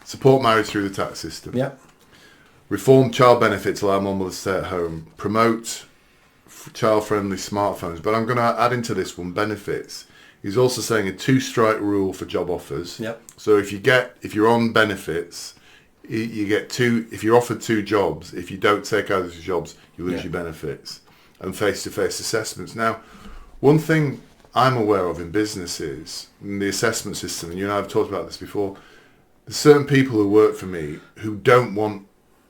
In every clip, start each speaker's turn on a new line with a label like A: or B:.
A: Support marriage through the tax system.
B: Yeah.
A: Reform child benefits, allow more mothers to stay at home. Promote child-friendly smartphones. But I'm going to add into this one benefits. He's also saying a 2-strike rule for job offers.
B: Yep.
A: So if you're on benefits, you get 2. If you're offered 2 jobs, if you don't take either of the jobs, you lose your benefits. And face-to-face assessments. Now, one thing I'm aware of in business is in the assessment system, and you and I have talked about this before. There's certain people who work for me who don't want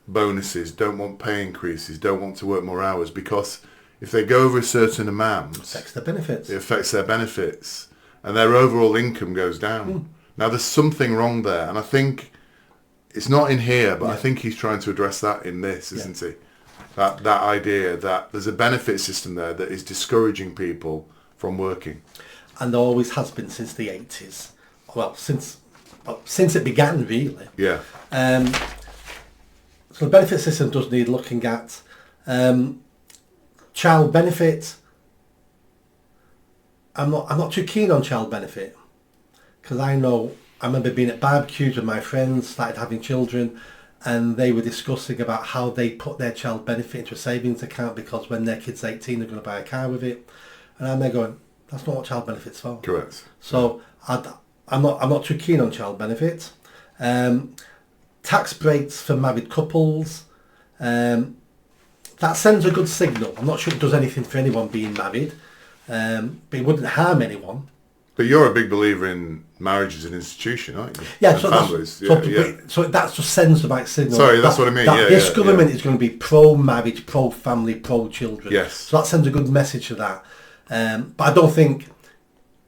A: bonuses, don't want pay increases, don't want to work more hours because if they go over a certain amount,
B: It affects their benefits.
A: It affects their benefits, and their overall income goes down. Now, there's something wrong there, and I think it's not in here, but I think he's trying to address that in this, isn't he? That idea that there's a benefit system there that is discouraging people from working.
B: And there always has been since the 80s. Well, since it began, really.
A: Yeah.
B: So the benefit system does need looking at. Child benefit. I'm not too keen on child benefit because I remember being at barbecues with my friends, started having children, and they were discussing about how they put their child benefit into a savings account because when their kid's 18 they're going to buy a car with it, and I'm there going, that's not what child benefit's for.
A: Correct.
B: So I'm not too keen on child benefit. Tax breaks for married couples. That sends a good signal. I'm not sure it does anything for anyone being married, but it wouldn't harm anyone.
A: But you're a big believer in marriage as an institution, aren't you?
B: Yeah,
A: and
B: so
A: families.
B: So that just sends the right signal.
A: Sorry, that's what I mean.
B: This government is going to be pro-marriage, pro-family, pro-children.
A: Yes.
B: So that sends a good message to that. But I don't think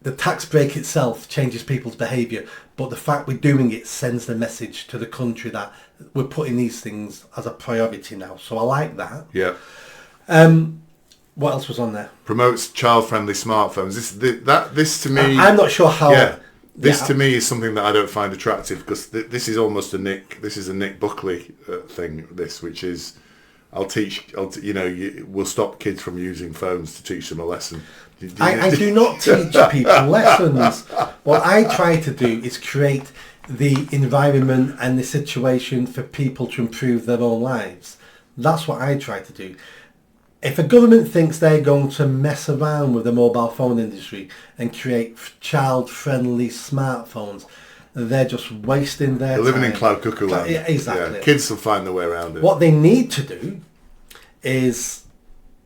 B: the tax break itself changes people's behaviour, but the fact we're doing it sends the message to the country that we're putting these things as a priority now. So I like that.
A: Yeah.
B: What else was on there?
A: Promotes child-friendly smartphones. This to me,
B: I'm not sure how.
A: Yeah. This to me is something that I don't find attractive because this is almost This is a Nick Buckley thing. Which is, we'll stop kids from using phones to teach them a lesson.
B: I do not teach people lessons. What I try to do is create the environment and the situation for people to improve their own lives. That's what I try to do. If a government thinks they're going to mess around with the mobile phone industry and create child-friendly smartphones, they're just wasting their time.
A: They're living in cloud cuckoo land.
B: Yeah, exactly.
A: Yeah, kids will find their way around it.
B: What they need to do is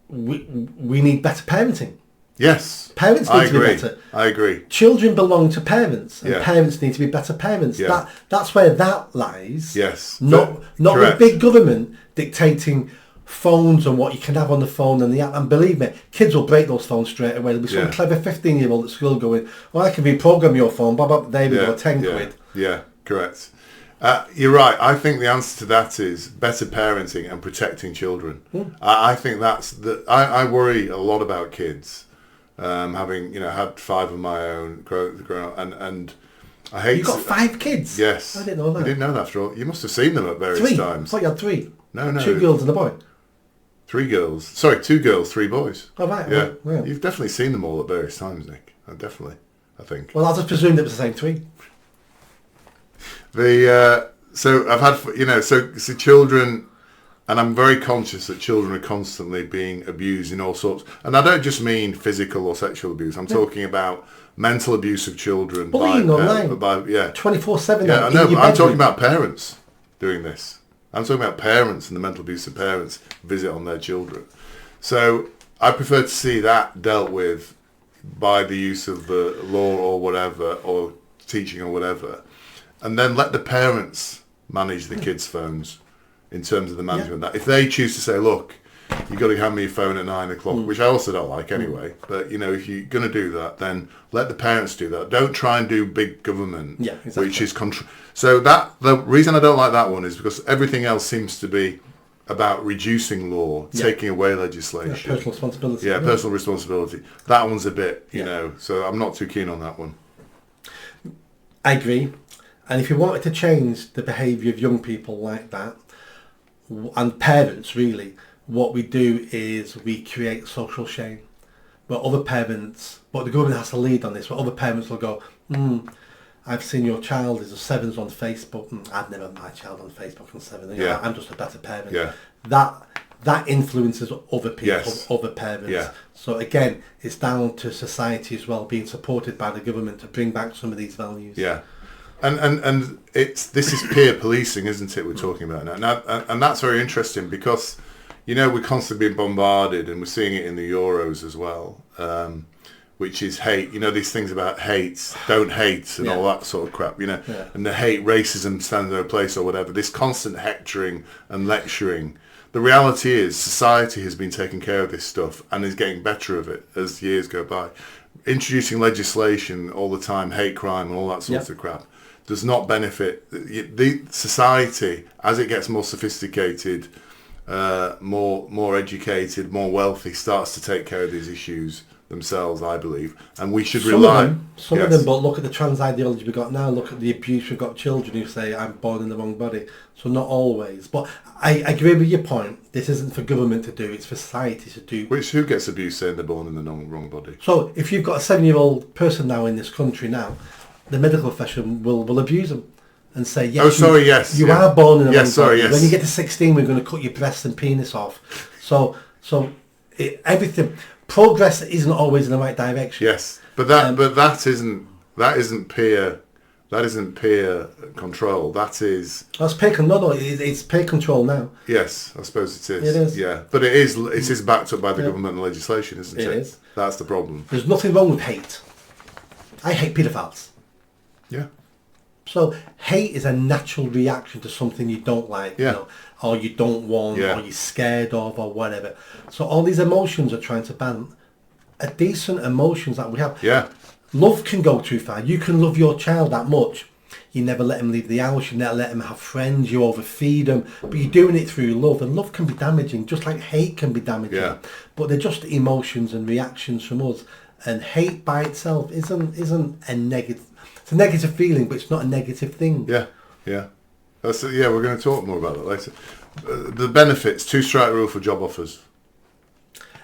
B: we need better parenting.
A: Yes.
B: Parents need to be better.
A: I agree.
B: Children belong to parents, and parents need to be better parents.
A: Yeah.
B: That's where that lies.
A: Yes.
B: Not with big government dictating phones and what you can have on the phone and the app. And believe me, kids will break those phones straight away. There'll be some clever 15-year-old at school going, well, I can reprogram your phone, there we go, 10 quid.
A: Yeah, correct. You're right. I think the answer to that is better parenting and protecting children. I think that's I worry a lot about kids. Having had 5 of my own grown up, and I hate.
B: You got 5 kids?
A: Yes.
B: I didn't know that.
A: You didn't know that after all. You must have seen them at various times.
B: I thought you had 3.
A: No.
B: 2 girls and a boy.
A: 3 girls. Sorry, 2 girls, 3 boys.
B: Oh right.
A: Yeah.
B: Well.
A: You've definitely seen them all at various times, Nick. Definitely. I think.
B: Well, I just presumed it was the same 3.
A: So I've had so children. And I'm very conscious that children are constantly being abused in all sorts. And I don't just mean physical or sexual abuse. I'm talking about mental abuse of children.
B: Bullying online. 24/7.
A: Yeah, I know, but I'm talking about parents doing this. I'm talking about parents and the mental abuse of parents visit on their children. So I prefer to see that dealt with by the use of the law or whatever, or teaching or whatever. And then let the parents manage the kids' phones. In terms of the management, that if they choose to say, look, you've got to hand me your phone at 9 o'clock, which I also don't like anyway, but if you're going to do that, then let the parents do that. Don't try and do big government, which is so the reason I don't like that one is because everything else seems to be about reducing law, taking away legislation.
B: Personal responsibility.
A: Yeah, personal responsibility. That one's a bit, so I'm not too keen on that one.
B: I agree. And if you wanted to change the behaviour of young people like that, and parents really, what we do is we create social shame where other parents, but the government has to lead on this, where other parents will go, I've seen your child is a 7's on Facebook, and I'd never had my child on Facebook on 7.
A: Yeah.
B: I'm just a better parent.
A: Yeah.
B: That influences other people,
A: Yes.
B: other parents.
A: Yeah.
B: So again, it's down to society as well, being supported by the government to bring back some of these values.
A: Yeah. And this is peer policing, isn't it, we're talking about now? And that's very interesting because, we're constantly being bombarded, and we're seeing it in the Euros as well, which is hate. These things about hate, don't hate, and all that sort of crap, and the hate, racism stands in their place or whatever. This constant hectoring and lecturing. The reality is society has been taking care of this stuff and is getting better of it as years go by. Introducing legislation all the time, hate crime and all that sorts of crap, does not benefit the society as it gets more sophisticated, more educated, more wealthy, starts to take care of these issues themselves, I believe, and we should rely.
B: Some of them, but look at the trans ideology we've got now. Look at the abuse we've got. Children who say I'm born in the wrong body. So not always, but I agree with your point. This isn't for government to do; it's for society to do.
A: Who gets abused saying they're born in the wrong body?
B: So if you've got a 7-year-old person now in this country now, the medical profession will abuse them and say, yes, you are born in the wrong body. When you get to 16, we're going to cut your breasts and penis off. So everything. Progress isn't always in the right direction.
A: Yes, but that isn't peer control.
B: That's peer control. No, it's peer control now.
A: Yes, I suppose it is.
B: It is.
A: Yeah, but it is backed up by the government and legislation, isn't it?
B: It is.
A: That's the problem.
B: There's nothing wrong with hate. I hate paedophiles.
A: Yeah.
B: So hate is a natural reaction to something you don't like, or you don't want, or you're scared of, or whatever. So all these emotions are trying to ban are decent emotions that we have.
A: Yeah.
B: Love can go too far. You can love your child that much. You never let him leave the house. You never let him have friends. You overfeed them. But you're doing it through love. And love can be damaging, just like hate can be damaging.
A: Yeah.
B: But they're just emotions and reactions from us. And hate by itself isn't a negative. It's a negative feeling, but it's not a negative thing.
A: Yeah. Yeah. We're going to talk more about that later. The benefits, 2-strike rule for job offers.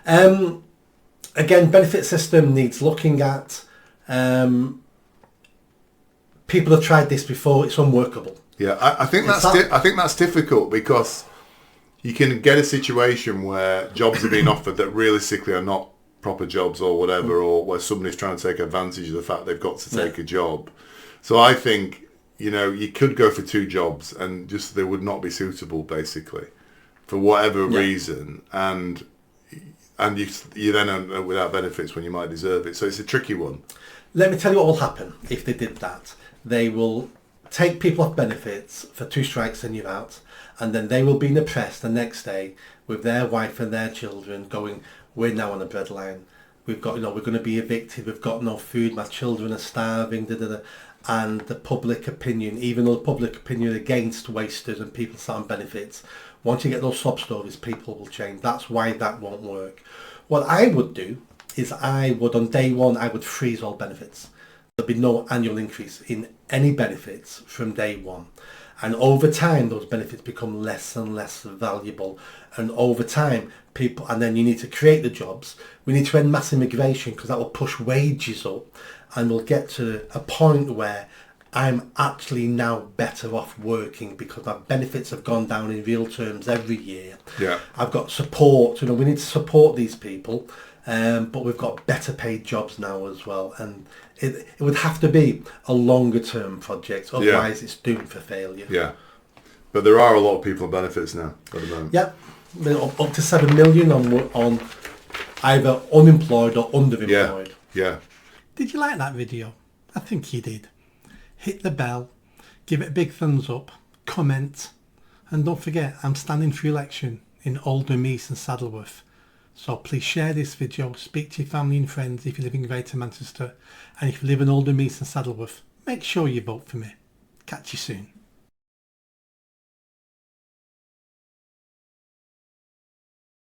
B: Again, benefit system needs looking at. People have tried this before. It's unworkable.
A: Yeah, I think that's difficult because you can get a situation where jobs are being offered that realistically are not proper jobs or whatever, or where somebody's trying to take advantage of the fact they've got to take a job. So I think you could go for 2 jobs and just they would not be suitable basically for whatever reason, and you then end up without benefits when you might deserve it. So it's a tricky one.
B: Let me tell you what will happen if they did that. They will take people off benefits for 2 strikes and you're out, and then they will be in the press the next day with their wife and their children going, we're now on the breadline. We've got, we're going to be evicted. We've got no food. My children are starving. And the public opinion, even though the public opinion against wasters and people sat on benefits, once you get those sob stories, people will change. That's why that won't work. What I would do is on day one, I would freeze all benefits. There'll be no annual increase in any benefits from day one. And over time, those benefits become less and less valuable. And over time, and then you need to create the jobs. We need to end mass immigration because that will push wages up. And we'll get to a point where I'm actually now better off working because my benefits have gone down in real terms every year.
A: Yeah.
B: I've got support. We need to support these people. But we've got better paid jobs now as well. And it would have to be a longer term project, otherwise it's doomed for failure.
A: Yeah, but there are a lot of people on benefits now at the moment.
B: Yeah, up to 7 million on either unemployed or underemployed.
A: Yeah.
C: Did you like that video? I think you did. Hit the bell, give it a big thumbs up, comment, and don't forget I'm standing for election in Oldham East and Saddleworth. So please share this video, speak to your family and friends if you live in Greater Manchester, and if you live in Oldham East and Saddleworth, make sure you vote for me. Catch you soon.